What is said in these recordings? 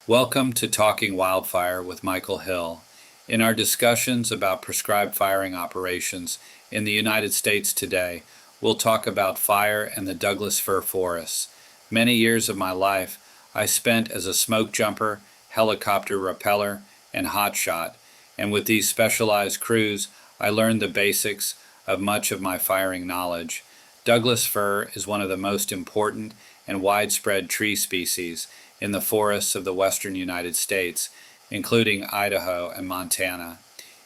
Welcome to Talking Wildfire with Michael Hill. In our discussions about prescribed firing operations in the United States today, we'll talk about fire and the Douglas fir forests. Many years of my life I spent as a smoke jumper, helicopter rappeller, and hotshot, and with these specialized crews, I learned the basics of much of my firing knowledge. Douglas fir is one of the most important and widespread tree species in the forests of the western United States, including Idaho and Montana.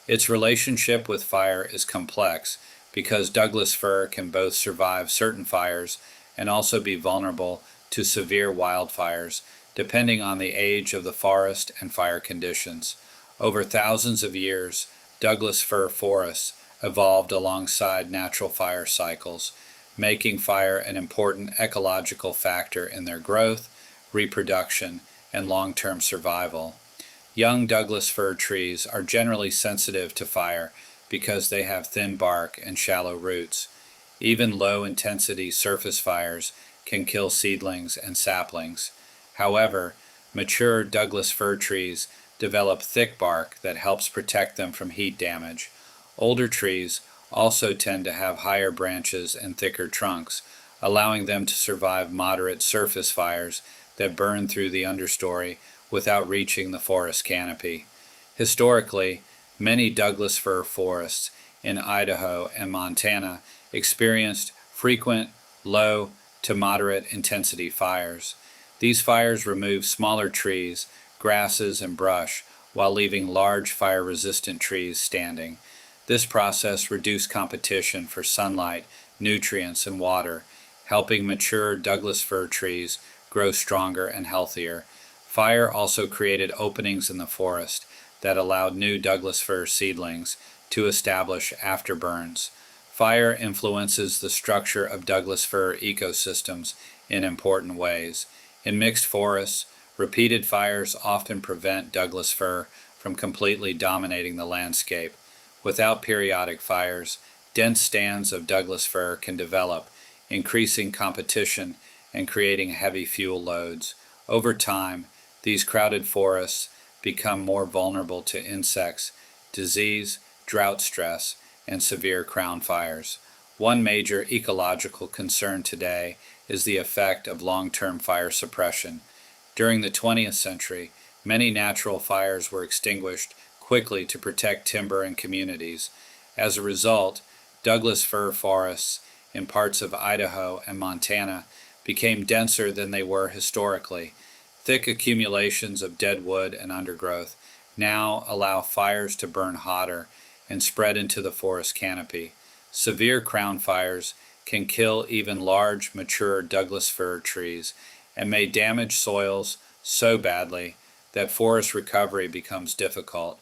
Its relationship with fire is complex because Douglas fir can both survive certain fires and also be vulnerable to severe wildfires, depending on the age of the forest and fire conditions. Over thousands of years, Douglas fir forests evolved alongside natural fire cycles, making fire an important ecological factor in their growth, reproduction, and long-term survival. Young Douglas fir trees are generally sensitive to fire because they have thin bark and shallow roots. Even low-intensity surface fires can kill seedlings and saplings. However, mature Douglas fir trees develop thick bark that helps protect them from heat damage. Older trees also tend to have higher branches and thicker trunks, allowing them to survive moderate surface fires that burn through the understory without reaching the forest canopy. Historically, many Douglas fir forests in Idaho and Montana experienced frequent, low to moderate intensity fires. These fires remove smaller trees, grasses, and brush while leaving large fire-resistant trees standing. This process reduced competition for sunlight, nutrients, and water, helping mature Douglas fir trees grow stronger and healthier. Fire also created openings in the forest that allowed new Douglas fir seedlings to establish afterburns. Fire influences the structure of Douglas fir ecosystems in important ways. In mixed forests, repeated fires often prevent Douglas fir from completely dominating the landscape. Without periodic fires, dense stands of Douglas fir can develop, increasing competition and creating heavy fuel loads. Over time, these crowded forests become more vulnerable to insects, disease, drought stress, and severe crown fires. One major ecological concern today is the effect of long-term fire suppression. During the 20th century, many natural fires were extinguished quickly to protect timber and communities. As a result, Douglas fir forests in parts of Idaho and Montana became denser than they were historically. Thick accumulations of dead wood and undergrowth now allow fires to burn hotter and spread into the forest canopy. Severe crown fires can kill even large, mature Douglas fir trees and may damage soils so badly that forest recovery becomes difficult.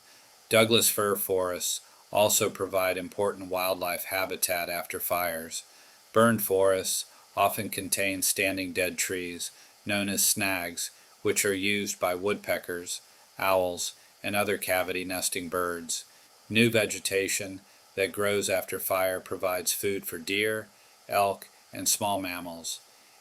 Douglas fir forests also provide important wildlife habitat after fires. Burned forests often contain standing dead trees, known as snags, which are used by woodpeckers, owls, and other cavity nesting birds. New vegetation that grows after fire provides food for deer, elk, and small mammals.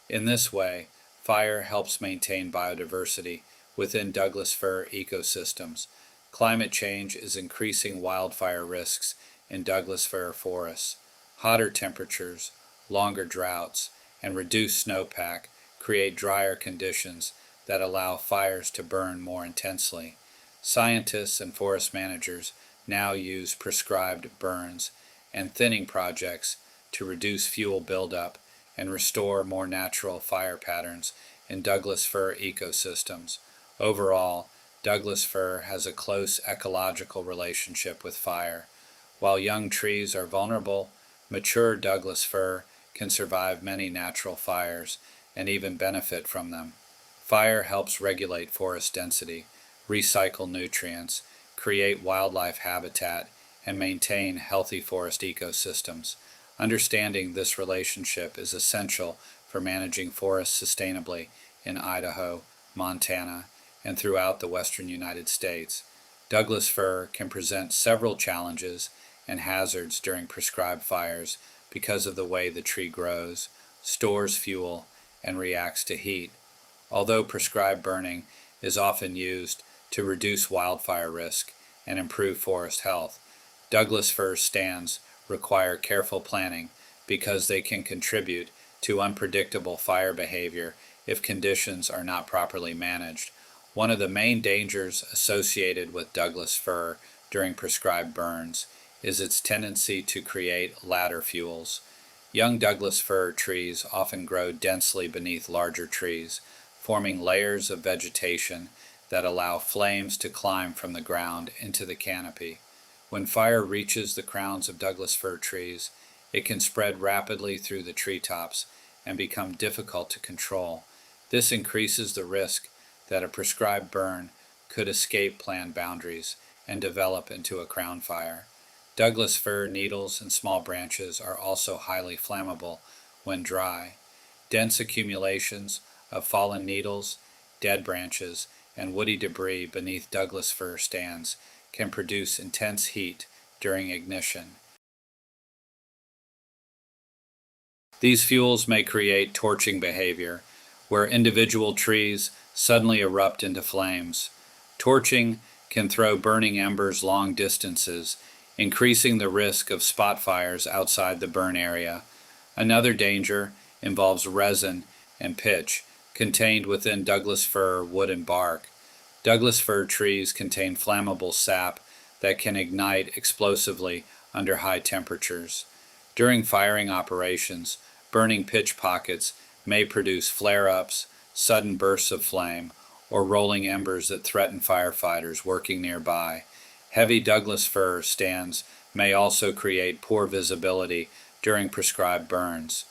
In this way, fire helps maintain biodiversity within Douglas fir ecosystems. Climate change is increasing wildfire risks in Douglas fir forests. Hotter temperatures, longer droughts, and reduced snowpack create drier conditions that allow fires to burn more intensely. Scientists and forest managers now use prescribed burns and thinning projects to reduce fuel buildup and restore more natural fire patterns in Douglas fir ecosystems. Overall, Douglas fir has a close ecological relationship with fire. While young trees are vulnerable, mature Douglas fir can survive many natural fires and even benefit from them. Fire helps regulate forest density, recycle nutrients, create wildlife habitat, and maintain healthy forest ecosystems. Understanding this relationship is essential for managing forests sustainably in Idaho, Montana, and throughout the western United States. Douglas fir can present several challenges and hazards during prescribed fires because of the way the tree grows, stores fuel, and reacts to heat. Although prescribed burning is often used to reduce wildfire risk and improve forest health. Douglas fir stands require careful planning because they can contribute to unpredictable fire behavior if conditions are not properly managed. One of the main dangers associated with Douglas fir during prescribed burns is its tendency to create ladder fuels. Young Douglas fir trees often grow densely beneath larger trees, forming layers of vegetation that allow flames to climb from the ground into the canopy. When fire reaches the crowns of Douglas fir trees, it can spread rapidly through the treetops and become difficult to control. This increases the risk that a prescribed burn could escape planned boundaries and develop into a crown fire. Douglas fir needles and small branches are also highly flammable when dry. Dense accumulations of fallen needles, dead branches, and woody debris beneath Douglas fir stands can produce intense heat during ignition. These fuels may create torching behavior, where individual trees suddenly erupt into flames. Torching can throw burning embers long distances, increasing the risk of spot fires outside the burn area. Another danger involves resin and pitch contained within Douglas fir wood and bark. Douglas fir trees contain flammable sap that can ignite explosively under high temperatures. During firing operations, burning pitch pockets may produce flare-ups, sudden bursts of flame, or rolling embers that threaten firefighters working nearby. Heavy Douglas fir stands may also create poor visibility during prescribed burns.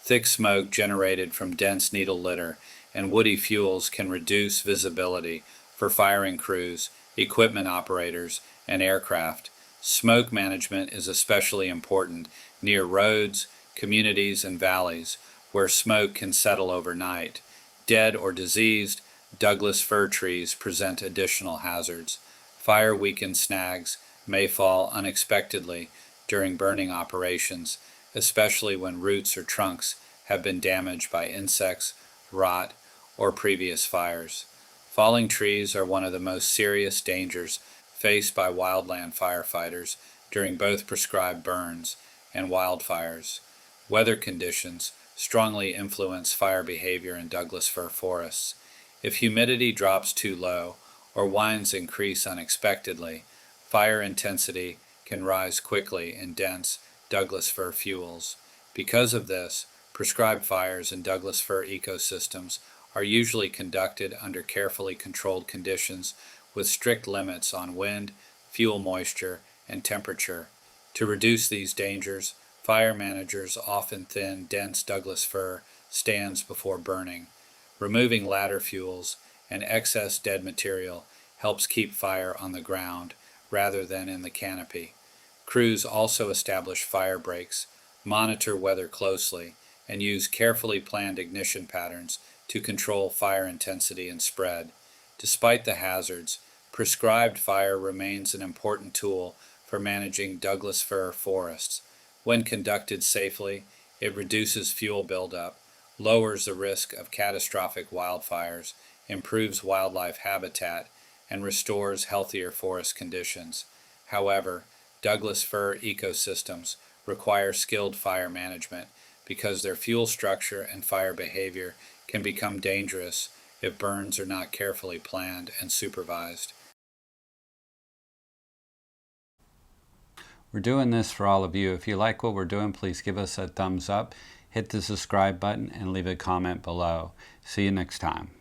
Thick smoke generated from dense needle litter and woody fuels can reduce visibility for firing crews, equipment operators, and aircraft. Smoke management is especially important near roads, communities, and valleys where smoke can settle overnight. Dead or diseased Douglas fir trees present additional hazards. Fire-weakened snags may fall unexpectedly during burning operations, especially when roots or trunks have been damaged by insects, rot, or previous fires. Falling trees are one of the most serious dangers faced by wildland firefighters during both prescribed burns and wildfires. Weather conditions strongly influence fire behavior in Douglas fir forests. If humidity drops too low or winds increase unexpectedly, fire intensity can rise quickly in dense Douglas fir fuels. Because of this, prescribed fires in Douglas fir ecosystems are usually conducted under carefully controlled conditions with strict limits on wind, fuel moisture, and temperature. To reduce these dangers, fire managers often thin dense Douglas fir stands before burning. Removing ladder fuels and excess dead material helps keep fire on the ground rather than in the canopy. Crews also establish fire breaks, monitor weather closely, and use carefully planned ignition patterns to control fire intensity and spread. Despite the hazards, prescribed fire remains an important tool for managing Douglas fir forests. When conducted safely, it reduces fuel buildup, lowers the risk of catastrophic wildfires, improves wildlife habitat, and restores healthier forest conditions. However, Douglas fir ecosystems require skilled fire management because their fuel structure and fire behavior can become dangerous if burns are not carefully planned and supervised. We're doing this for all of you. If you like what we're doing, please give us a thumbs up, hit the subscribe button, and leave a comment below. See you next time.